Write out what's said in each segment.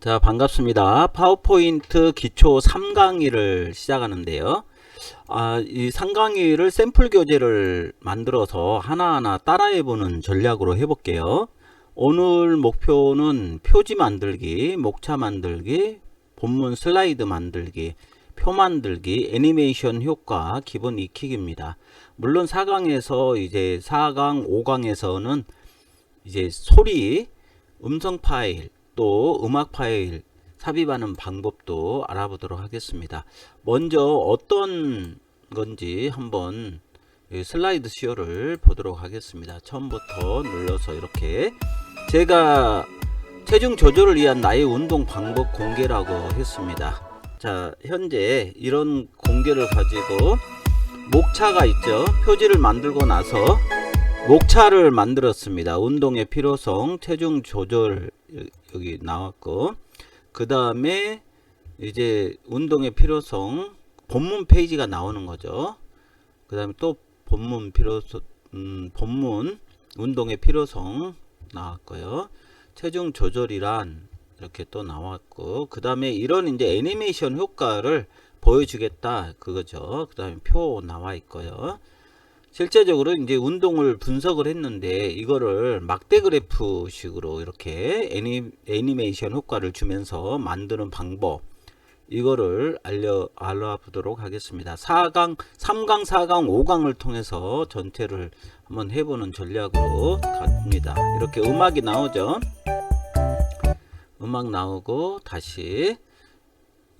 자, 반갑습니다. 파워포인트 기초 3강의를 시작하는데요. 이 3강의를 샘플 교재를 만들어서 하나하나 따라해보는 전략으로 해볼게요. 오늘 목표는 표지 만들기, 목차 만들기, 본문 슬라이드 만들기, 표 만들기, 애니메이션 효과 기본 익히기입니다. 물론 4강에서 이제 4강, 5강에서는 이제 소리, 음성 파일, 또 음악 파일 삽입하는 방법도 알아보도록 하겠습니다. 먼저 어떤 건지 한번 슬라이드 쇼를 보도록 하겠습니다. 처음부터 눌러서 이렇게 제가 체중 조절을 위한 나의 운동 방법 공개라고 했습니다. 자, 현재 이런 공개를 가지고 목차가 있죠. 표지를 만들고 나서 목차를 만들었습니다. 운동의 필요성, 체중 조절 여기 나왔고, 그 다음에 이제 운동의 필요성 본문 페이지가 나오는 거죠. 그 다음에 또 본문 필요성, 본문 운동의 필요성 나왔고요. 체중 조절이란 이렇게 또 나왔고, 그 다음에 이런 이제 애니메이션 효과를 보여주겠다 그거죠. 그 다음에 표 나와 있고요. 실제적으로 이제 운동을 분석을 했는데 이거를 막대 그래프 식으로 이렇게 애니메이션 효과를 주면서 만드는 방법, 이거를 알아보도록 하겠습니다. 4강, 3강, 4강, 5강을 통해서 전체를 한번 해보는 전략으로 갑니다. 이렇게 음악이 나오죠. 음악 나오고 다시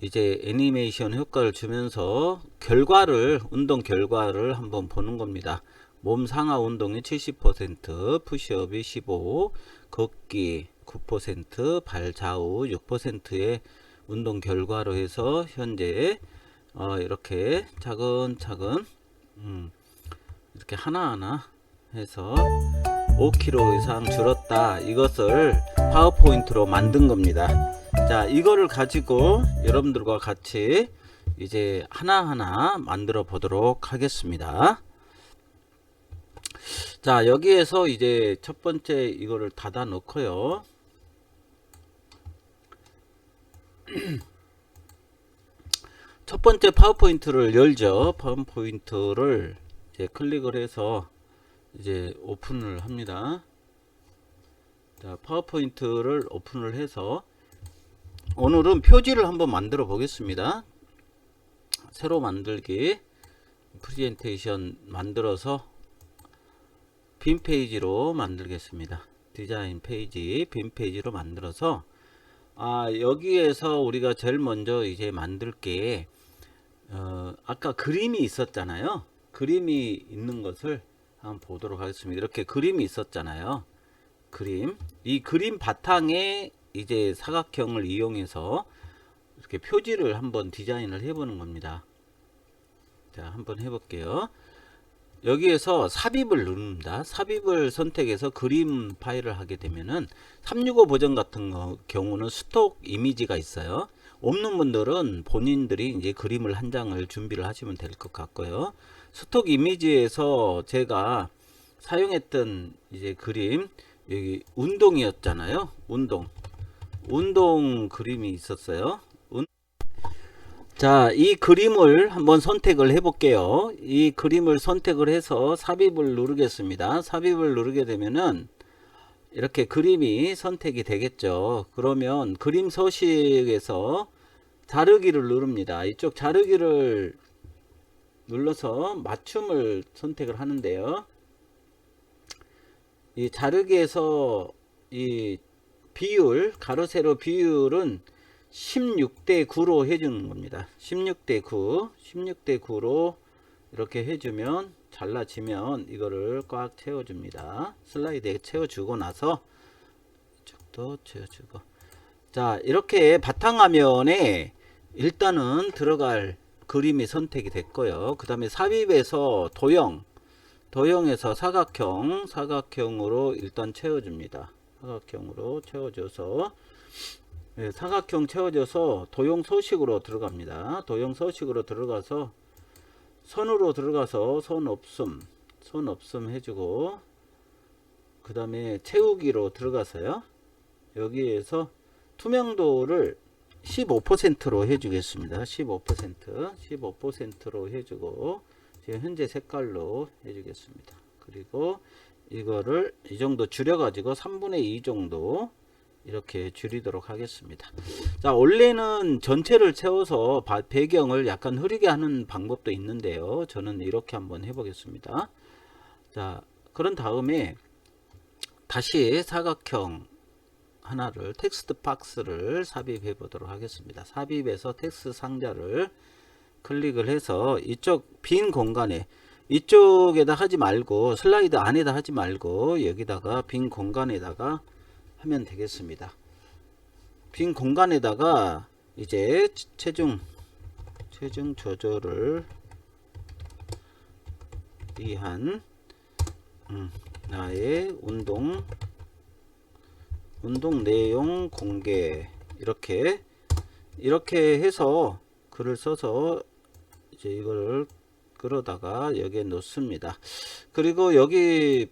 이제 애니메이션 효과를 주면서 결과를, 운동 결과를 한번 보는 겁니다. 몸 상하 운동이 70%, 푸시업이 15%, 걷기 9%, 발 좌우 6%의 운동 결과로 해서 현재 이렇게 차근차근 이렇게 하나하나 해서 5kg 이상 줄었다, 이것을 파워포인트로 만든 겁니다. 자, 이거를 가지고 여러분들과 같이 이제 하나하나 만들어 보도록 하겠습니다. 자, 여기에서 이제 첫 번째 이거를 닫아 놓고요. 첫 번째 파워포인트를 열죠. 파워포인트를 이제 클릭을 해서 이제 오픈을 합니다. 자, 파워포인트를 오픈을 해서 오늘은 표지를 한번 만들어 보겠습니다. 새로 만들기, 프레젠테이션 만들어서 빈 페이지로 만들겠습니다. 디자인 페이지, 빈 페이지로 만들어서 여기에서 우리가 제일 먼저 이제 만들 게 아까 그림이 있었잖아요. 그림이 있는 것을 한번 보도록 하겠습니다. 이렇게 그림이 있었잖아요. 그림, 이 그림 바탕에 이제 사각형을 이용해서 이렇게 표지를 한번 디자인을 해보는 겁니다. 자, 한번 해볼게요. 여기에서 삽입을 누릅니다. 삽입을 선택해서 그림 파일을 하게 되면은 365 버전 같은 경우는 스톡 이미지가 있어요. 없는 분들은 본인들이 이제 그림을 한 장을 준비를 하시면 될 것 같고요. 스톡 이미지에서 제가 사용했던 이제 그림, 여기 운동이었잖아요. 운동 그림이 있었어요. 자, 이 그림을 한번 선택을 해 볼게요. 이 그림을 선택을 해서 삽입을 누르겠습니다. 삽입을 누르게 되면은 이렇게 그림이 선택이 되겠죠. 그러면 그림 서식에서 자르기를 누릅니다. 이쪽 자르기를 눌러서 맞춤을 선택을 하는데요. 이 자르기에서 이 비율, 가로 세로 비율은 16대 9로 해주는 겁니다. 16대 9로 이렇게 해주면, 잘라지면 이거를 꽉 채워줍니다. 슬라이드에 채워주고 나서 이쪽도 채워주고, 자, 이렇게 바탕화면에 일단은 들어갈 그림이 선택이 됐고요. 그 다음에 삽입에서 도형에서 사각형으로 일단 채워줍니다. 사각형으로 채워줘서, 사각형 채워져서 도형 서식으로 들어갑니다. 도형 서식으로 들어가서 선으로 들어가서 손 없음 해주고, 그 다음에 채우기로 들어가서요. 여기에서 투명도를 15%로 해주겠습니다. 15%로 해주고 지금 현재 색깔로 해주겠습니다. 그리고 이거를 이 정도 줄여가지고 3분의 2 정도 이렇게 줄이도록 하겠습니다. 자, 원래는 전체를 채워서 배경을 약간 흐리게 하는 방법도 있는데요. 저는 이렇게 한번 해보겠습니다. 자, 그런 다음에 다시 사각형 하나를 텍스트 박스를 삽입해 보도록 하겠습니다. 삽입해서 텍스트 상자를 클릭을 해서 이쪽 빈 공간에 이쪽에다 하지 말고 슬라이드 안에다 하지 말고 여기다가 빈 공간에다가 하면 되겠습니다. 빈 공간에다가 이제 체중 조절을 위한 나의 운동 내용 공개 이렇게 해서 글을 써서 이제 이거를 끌어다가 여기에 놓습니다. 그리고 여기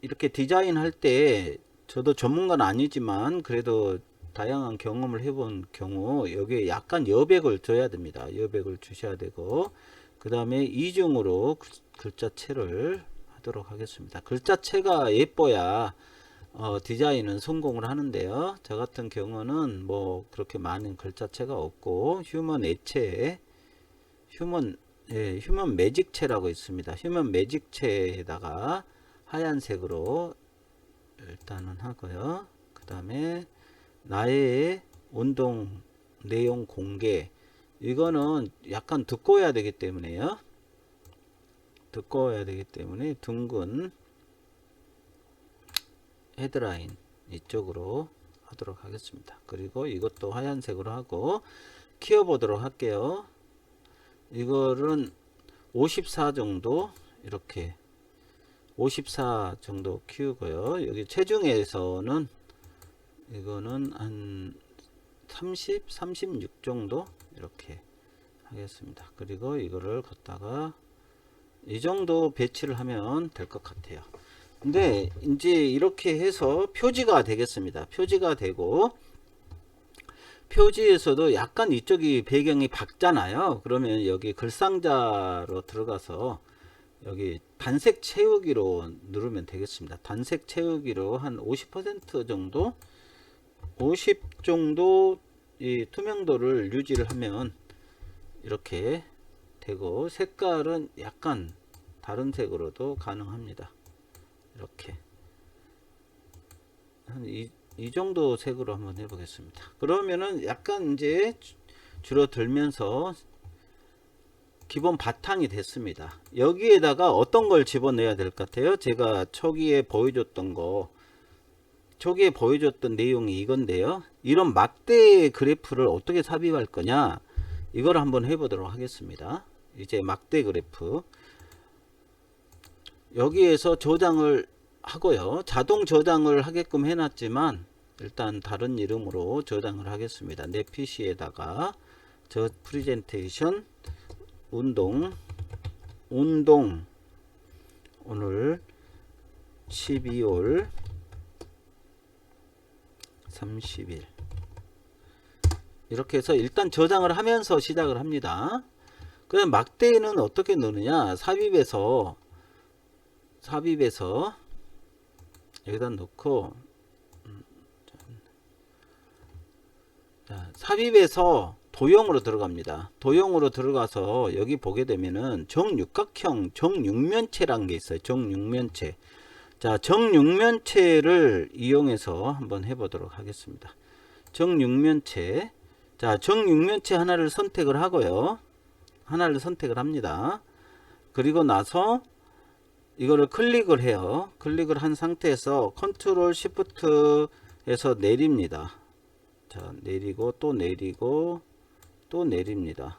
이렇게 디자인 할 때 저도 전문가는 아니지만 그래도 다양한 경험을 해본 경우 여기에 약간 여백을 줘야 됩니다. 여백을 주셔야 되고 그 다음에 이중으로 글자체를 하도록 하겠습니다. 글자체가 예뻐야 디자인은 성공을 하는데요. 저 같은 경우는 뭐 그렇게 많은 글자체가 없고 휴먼 매직체라고 있습니다. 휴먼 매직체에다가 하얀색으로 일단은 하고요. 그 다음에 나의 운동 내용 공개 이거는 약간 두꺼워야 되기 때문에요. 둥근 헤드라인 이쪽으로 하도록 하겠습니다. 그리고 이것도 하얀색으로 하고 키워보도록 할게요. 이거는 54 정도 이렇게 54 정도 키우고요. 여기 체중에서는 이거는 한 30, 36 정도 이렇게 하겠습니다. 그리고 이거를 갖다가 이 정도 배치를 하면 될 것 같아요. 근데 이제 이렇게 해서 표지가 되겠습니다. 표지가 되고 표지에서도 약간 이쪽이 배경이 밝잖아요. 그러면 여기 글상자로 들어가서 여기 단색 채우기로 누르면 되겠습니다. 단색 채우기로 한 50% 정도 50 정도 이 투명도를 유지를 하면 이렇게 되고 색깔은 약간 다른 색으로도 가능합니다. 이렇게 한 이 정도 색으로 한번 해보겠습니다. 그러면은 약간 이제 줄어들면서 기본 바탕이 됐습니다. 여기에다가 어떤 걸 집어넣어야 될 것 같아요? 제가 초기에 보여줬던 내용이 이건데요. 이런 막대 그래프를 어떻게 삽입할 거냐? 이걸 한번 해보도록 하겠습니다. 이제 막대 그래프. 여기에서 저장을 하고요. 자동 저장을 하게끔 해놨지만 일단 다른 이름으로 저장을 하겠습니다. 내 PC에다가 저 프레젠테이션 운동 오늘 12월 30일 이렇게 해서 일단 저장을 하면서 시작을 합니다. 그럼 막대는 어떻게 넣느냐? 삽입해서 여기다 넣고 삽입해서 도형으로 들어갑니다. 도형으로 들어가서 여기 보게 되면은 정육각형 정육면체라는 게 있어요. 정육면체. 자, 정육면체를 이용해서 한번 해보도록 하겠습니다. 정육면체. 자, 정육면체 하나를 선택을 하고요. 하나를 선택을 합니다. 그리고 나서 이거를 클릭을 해요. 클릭을 한 상태에서 컨트롤 시프트 해서 내립니다. 자, 내리고 또 내리고 또 내립니다.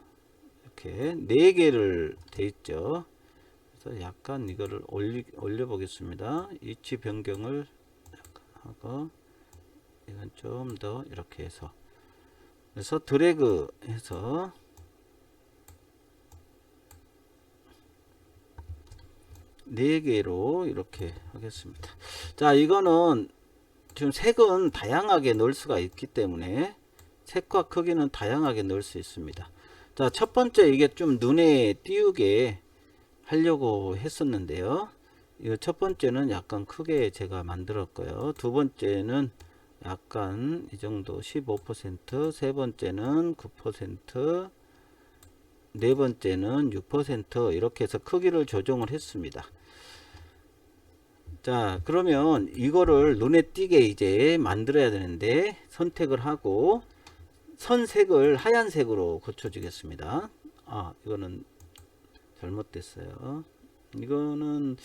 이렇게 4개를 돼 있죠. 그래서 약간 이거를 올려 보겠습니다. 위치 변경을 하고 이건 좀 더 이렇게 해서 그래서 드래그 해서 4개로 이렇게 하겠습니다. 자, 이거는 지금 색은 다양하게 넣을 수가 있기 때문에 색과 크기는 다양하게 넣을 수 있습니다. 자, 첫 번째 이게 좀 눈에 띄우게 하려고 했었는데요. 이거 첫 번째는 약간 크게 제가 만들었고요. 두 번째는 약간 이 정도 15%, 세 번째는 9%, 네 번째는 6% 이렇게 해서 크기를 조정을 했습니다. 자, 그러면 이거를 눈에 띄게 이제 만들어야 되는데 선택을 하고 선색을 하얀색으로 고쳐주겠습니다. 아, 이거는 잘못됐어요. 이거는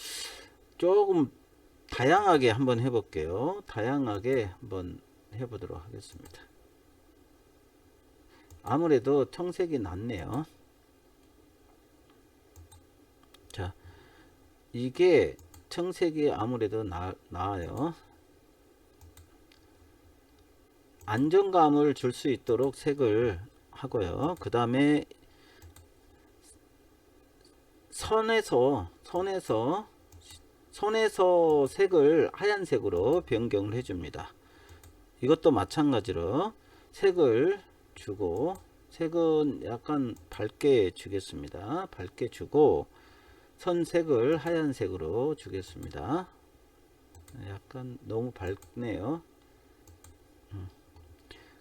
조금 다양하게 한번 해볼게요. 다양하게 한번 해보도록 하겠습니다. 아무래도 청색이 낫네요. 자, 이게 청색이 아무래도 나아요. 안정감을 줄 수 있도록 색을 하고요. 그 다음에 선에서 색을 하얀색으로 변경을 해줍니다. 이것도 마찬가지로 색을 주고, 색은 약간 밝게 주겠습니다. 밝게 주고 선색을 하얀색으로 주겠습니다. 약간 너무 밝네요.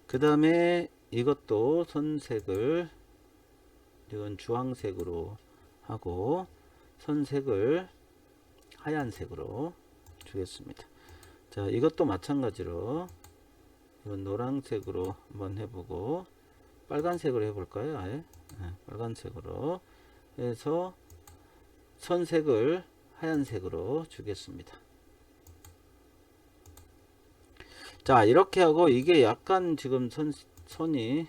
그 다음에 이것도 선색을, 이건 주황색으로 하고 선색을 하얀색으로 주겠습니다. 자, 이것도 마찬가지로 이건 노란색으로 한번 해보고 빨간색으로 해볼까요? 아예 빨간색으로 해서 선색을 하얀색으로 주겠습니다. 자, 이렇게 하고 이게 약간 지금 선이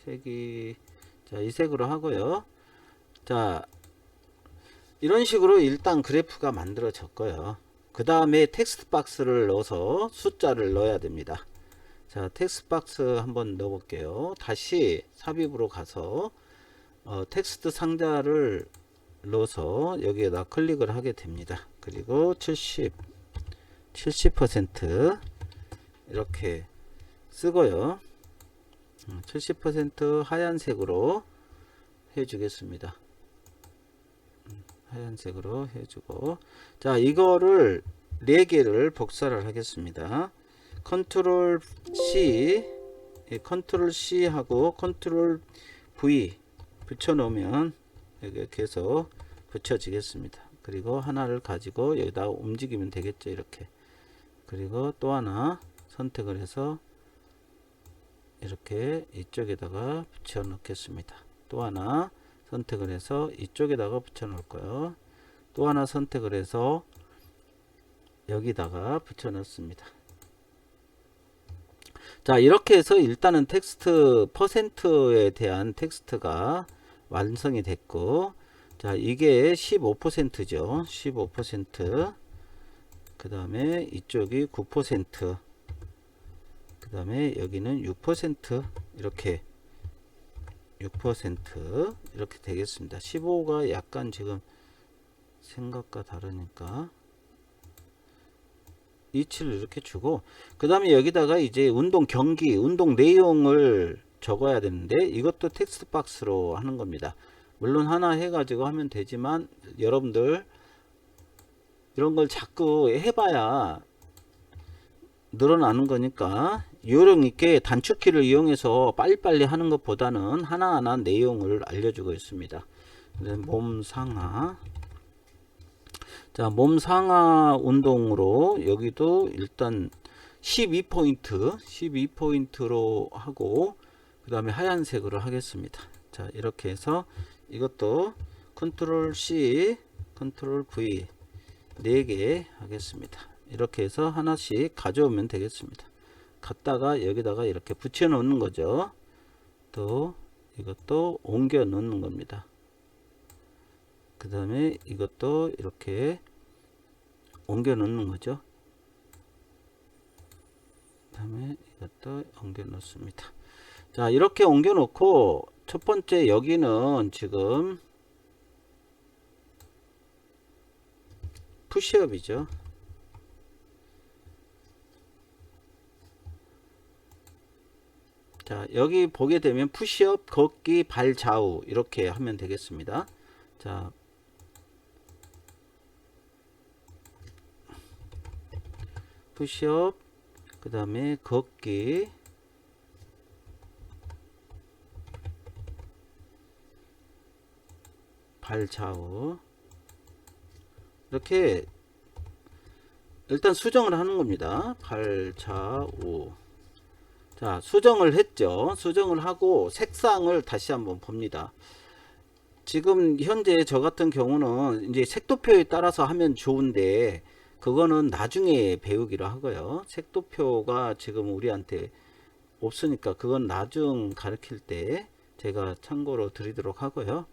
색이, 자, 이 색으로 하고요. 자, 이런 식으로 일단 그래프가 만들어졌고요. 그 다음에 텍스트 박스를 넣어서 숫자를 넣어야 됩니다. 자, 텍스트 박스 한번 넣어 볼게요. 다시 삽입으로 가서 텍스트 상자를 넣어서 여기에다 클릭을 하게 됩니다. 그리고 70% 이렇게 쓰고요. 70% 하얀색으로 해주겠습니다. 하얀색으로 해주고, 자, 이거를 4개를 복사를 하겠습니다. 컨트롤 C 하고 컨트롤 V 붙여 놓으면 여기 계속 붙여지겠습니다. 그리고 하나를 가지고 여기다 움직이면 되겠죠. 이렇게. 그리고 또 하나 선택을 해서 이렇게 이쪽에다가 붙여 놓겠습니다. 또 하나 선택을 해서 이쪽에다가 붙여 놓을 거예요. 또 하나 선택을 해서 여기다가 붙여 넣습니다. 자, 이렇게 해서 일단은 텍스트 퍼센트에 대한 텍스트가 완성이 됐고, 자, 이게 15%죠. 15%. 그 다음에 이쪽이 9%. 그 다음에 여기는 6%. 이렇게 6% 이렇게 되겠습니다. 15가 약간 지금 생각과 다르니까 이치를 이렇게 주고, 그 다음에 여기다가 이제 운동 경기, 운동 내용을 적어야 되는데 이것도 텍스트 박스로 하는 겁니다. 물론 하나 해가지고 하면 되지만 여러분들 이런 걸 자꾸 해봐야 늘어나는 거니까 요령 있게 단축키를 이용해서 빨리빨리 하는 것보다는 하나하나 내용을 알려주고 있습니다. 몸 상하. 자, 몸 상하 운동으로 여기도 일단 12포인트로 하고 그 다음에 하얀색으로 하겠습니다. 자, 이렇게 해서 이것도 컨트롤 C, 컨트롤 V 4개 하겠습니다. 이렇게 해서 하나씩 가져오면 되겠습니다. 갖다가 여기다가 이렇게 붙여 놓는 거죠. 또 이것도 옮겨 놓는 겁니다. 그 다음에 이것도 이렇게 옮겨 놓는 거죠. 그 다음에 이것도 옮겨 놓습니다. 자, 이렇게 옮겨 놓고 첫 번째 여기는 지금 푸시업이죠. 자, 여기 보게 되면 푸시업, 걷기, 발 좌우 이렇게 하면 되겠습니다. 자, 푸시업, 그 다음에 걷기, 발 좌우 이렇게 일단 수정을 하는 겁니다. 발 좌우. 자, 수정을 했죠. 수정을 하고 색상을 다시 한번 봅니다. 지금 현재 저 같은 경우는 이제 색도표에 따라서 하면 좋은데 그거는 나중에 배우기로 하고요. 색도표가 지금 우리한테 없으니까 그건 나중 가르칠 때 제가 참고로 드리도록 하고요.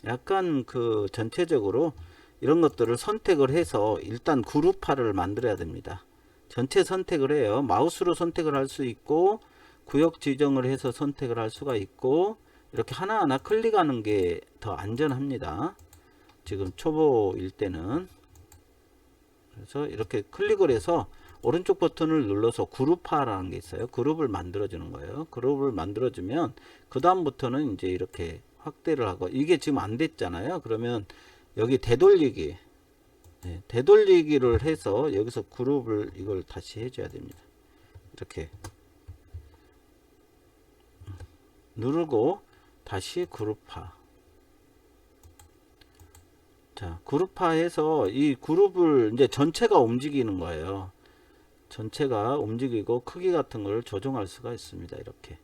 약간 그 전체적으로 이런 것들을 선택을 해서 일단 그룹화를 만들어야 됩니다. 전체 선택을 해요. 마우스로 선택을 할 수 있고 구역 지정을 해서 선택을 할 수가 있고 이렇게 하나하나 클릭하는 게 더 안전합니다. 지금 초보일 때는. 그래서 이렇게 클릭을 해서 오른쪽 버튼을 눌러서 그룹화라는 게 있어요. 그룹을 만들어 주는 거예요. 그룹을 만들어 주면 그 다음부터는 이제 이렇게 확대를 하고 이게 지금 안 됐잖아요. 그러면 여기 되돌리기, 네, 되돌리기를 해서 여기서 그룹을 이걸 다시 해줘야 됩니다. 이렇게 누르고 다시 그룹화. 자, 그룹화해서 이 그룹을 이제 전체가 움직이는 거예요. 전체가 움직이고 크기 같은 걸 조정할 수가 있습니다. 이렇게.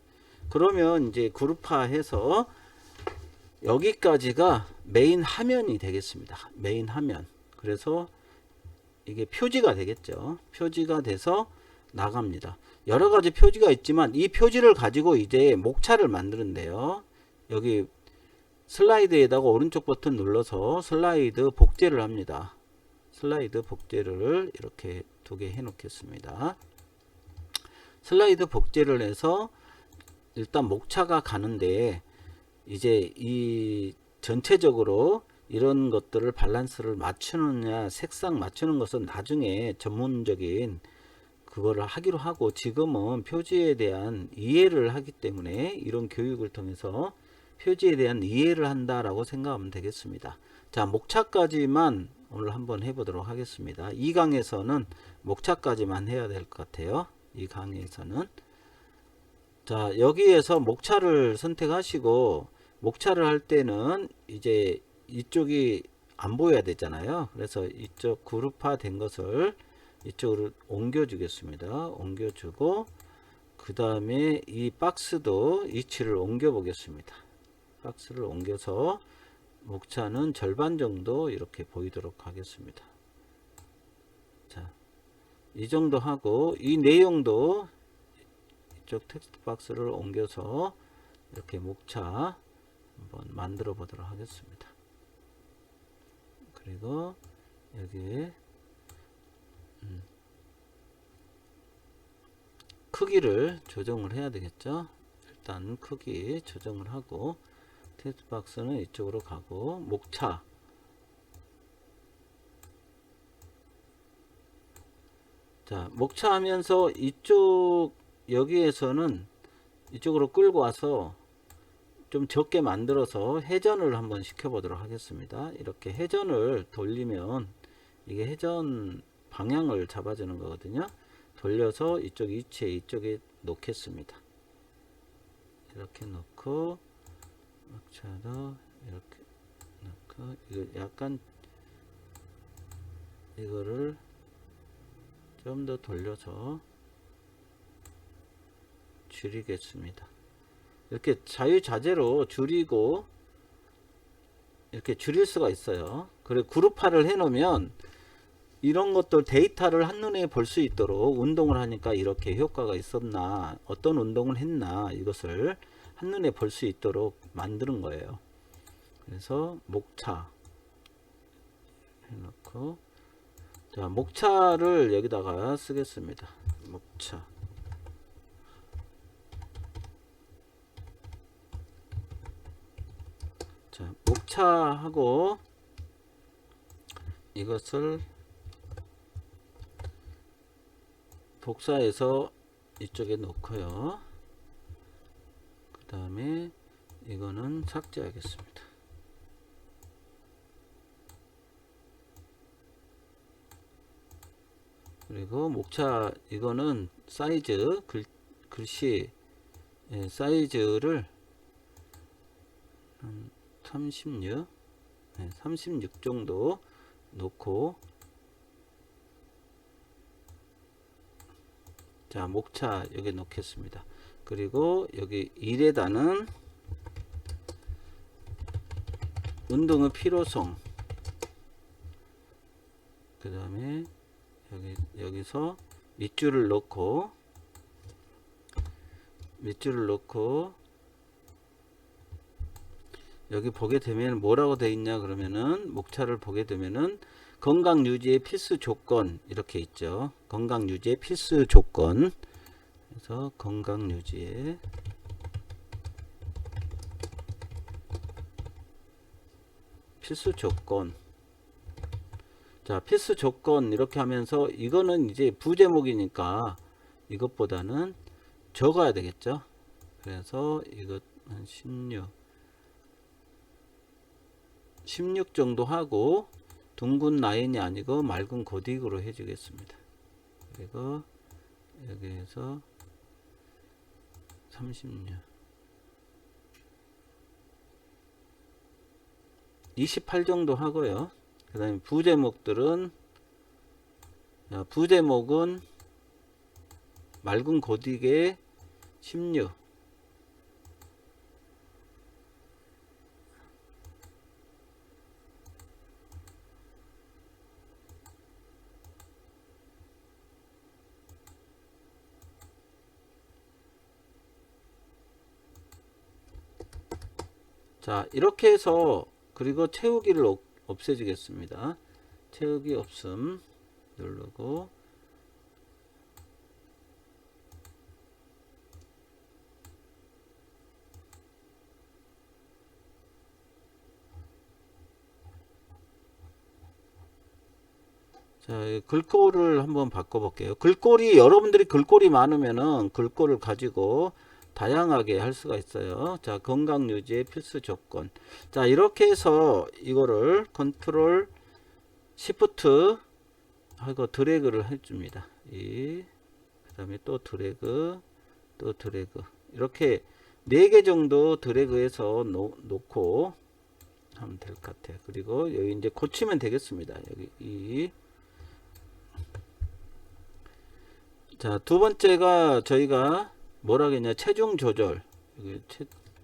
그러면 이제 그룹화해서 여기까지가 메인 화면이 되겠습니다. 메인 화면. 그래서 이게 표지가 되겠죠. 표지가 돼서 나갑니다. 여러 가지 표지가 있지만 이 표지를 가지고 이제 목차를 만드는데요. 여기 슬라이드에다가 오른쪽 버튼 눌러서 슬라이드 복제를 합니다. 슬라이드 복제를 이렇게 두 개 해 놓겠습니다. 슬라이드 복제를 해서 일단 목차가 가는데 이제 이 전체적으로 이런 것들을 밸런스를 맞추느냐 색상 맞추는 것은 나중에 전문적인 그거를 하기로 하고 지금은 표지에 대한 이해를 하기 때문에 이런 교육을 통해서 표지에 대한 이해를 한다라고 생각하면 되겠습니다. 자, 목차까지만 오늘 한번 해보도록 하겠습니다. 이 강에서는 목차까지만 해야 될 것 같아요. 이 강에서는. 자, 여기에서 목차를 선택하시고 목차를 할 때는 이제 이쪽이 안 보여야 되잖아요. 그래서 이쪽 그룹화 된 것을 이쪽으로 옮겨 주겠습니다. 옮겨 주고 그 다음에 이 박스도 위치를 옮겨 보겠습니다. 박스를 옮겨서 목차는 절반 정도 이렇게 보이도록 하겠습니다. 자, 이 정도 하고 이 내용도 이쪽 텍스트 박스를 옮겨서 이렇게 목차 한번 만들어 보도록 하겠습니다. 그리고 여기에 크기를 조정을 해야 되겠죠. 일단 크기 조정을 하고 텍스트 박스는 이쪽으로 가고 목차 자 목차 하면서 이쪽 여기에서는 이쪽으로 끌고 와서 좀 적게 만들어서 회전을 한번 시켜 보도록 하겠습니다. 이렇게 회전을 돌리면 이게 회전 방향을 잡아주는 거거든요. 돌려서 이쪽 위치에 이쪽에 놓겠습니다. 이렇게 놓고 목차도 이렇게 놓고 이거 약간 이거를 좀 더 돌려서 줄이겠습니다. 이렇게 자유자재로 줄이고 이렇게 줄일 수가 있어요. 그리고 그룹화를 해 놓으면 이런 것들 데이터를 한눈에 볼 수 있도록 운동을 하니까 이렇게 효과가 있었나 어떤 운동을 했나 이것을 한눈에 볼 수 있도록 만드는 거예요. 그래서 목차 해놓고 자 목차를 여기다가 쓰겠습니다. 목차 자 목차하고 이것을 복사해서 이쪽에 놓고요. 다음에 이거는 삭제하겠습니다. 그리고 목차 이거는 사이즈 글씨 사이즈를 36 36 정도 놓고, 자 목차 여기 놓겠습니다. 그리고 여기 1에다는 운동의 필요성, 그 다음에 여기서 밑줄을 넣고 여기 보게 되면 뭐라고 되어 있냐 그러면은, 목차를 보게 되면은 건강 유지의 필수 조건 이렇게 있죠. 건강 유지의 필수 조건. 그래서 건강 유지의 필수 조건. 자, 필수 조건 이렇게 하면서 이거는 이제 부제목이니까 이것보다는 적어야 되겠죠. 그래서 이것 한 16 정도 하고, 둥근 라인이 아니고 맑은 고딕으로 해주겠습니다. 그리고 여기에서 36 28 정도 하고요. 그 다음에 부제목은 맑은 고딕에 16. 자, 이렇게 해서, 그리고 채우기를 없애주겠습니다. 채우기 없음 누르고, 자, 글꼴을 한번 바꿔볼게요. 여러분들이 글꼴이 많으면은 글꼴을 가지고 다양하게 할 수가 있어요. 자, 건강 유지의 필수 조건. 자, 이렇게 해서 이거를 컨트롤 시프트 하고 드래그를 해줍니다. 그 다음에 또 드래그, 이렇게 4개 정도 드래그해서 놓고 하면 될 것 같아요. 그리고 여기 이제 고치면 되겠습니다. 여기 자, 두 번째가 저희가 뭐라 하겠냐, 체중 조절. 여기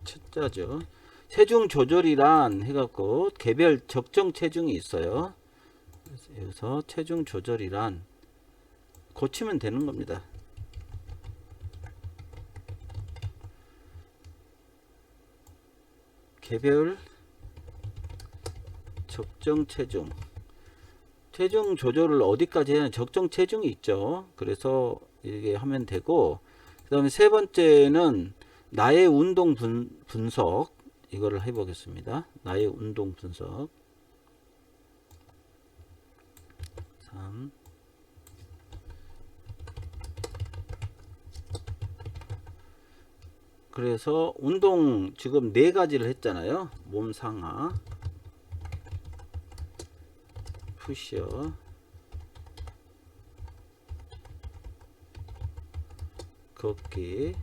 채자죠. 체중 조절이란 해갖고 개별 적정 체중이 있어요. 여기서 체중 조절이란 고치면 되는 겁니다. 개별 적정 체중. 체중 조절을 어디까지 해야 적정 체중이 있죠. 그래서 이게 하면 되고, 그 다음에 세 번째는 나의 운동 분석. 이거를 해보겠습니다. 나의 운동 분석. 3. 그래서 운동 지금 4가지를 했잖아요. 몸 상하, 푸시업, 걷기,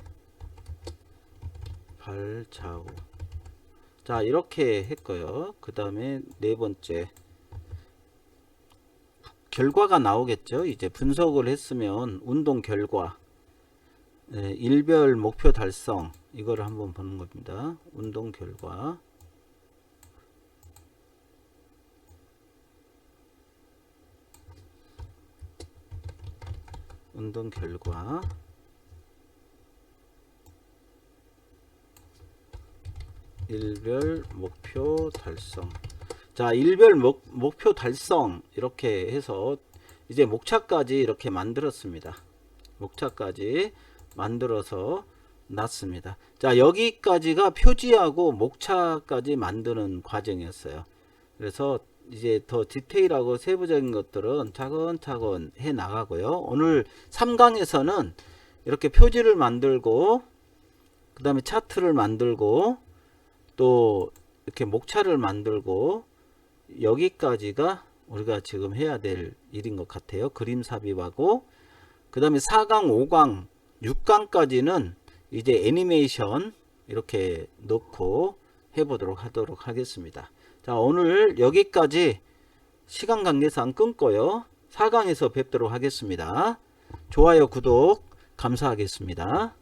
발 좌우. 자, 이렇게 했고요. 그 다음에 4번째 결과가 나오겠죠. 이제 분석을 했으면 운동 결과, 일별 목표 달성, 이거를 한번 보는 겁니다. 운동 결과. 일별 목표 달성. 자, 일별 목표 달성 이렇게 해서 이제 목차까지 이렇게 만들었습니다. 목차까지 만들어서 놨습니다. 자, 여기까지가 표지하고 목차까지 만드는 과정이었어요. 그래서 이제 더 디테일하고 세부적인 것들은 차근차근 해 나가고요. 오늘 3강에서는 이렇게 표지를 만들고, 그 그 다음에 차트를 만들고 또 이렇게 목차를 만들고 여기까지가 우리가 지금 해야 될 일인 것 같아요. 그림 삽입하고 그 다음에 4강, 5강, 6강까지는 이제 애니메이션 이렇게 넣고 해보도록 하도록 하겠습니다. 자, 오늘 여기까지 시간 관계상 끊고요. 4강에서 뵙도록 하겠습니다. 좋아요, 구독 감사하겠습니다.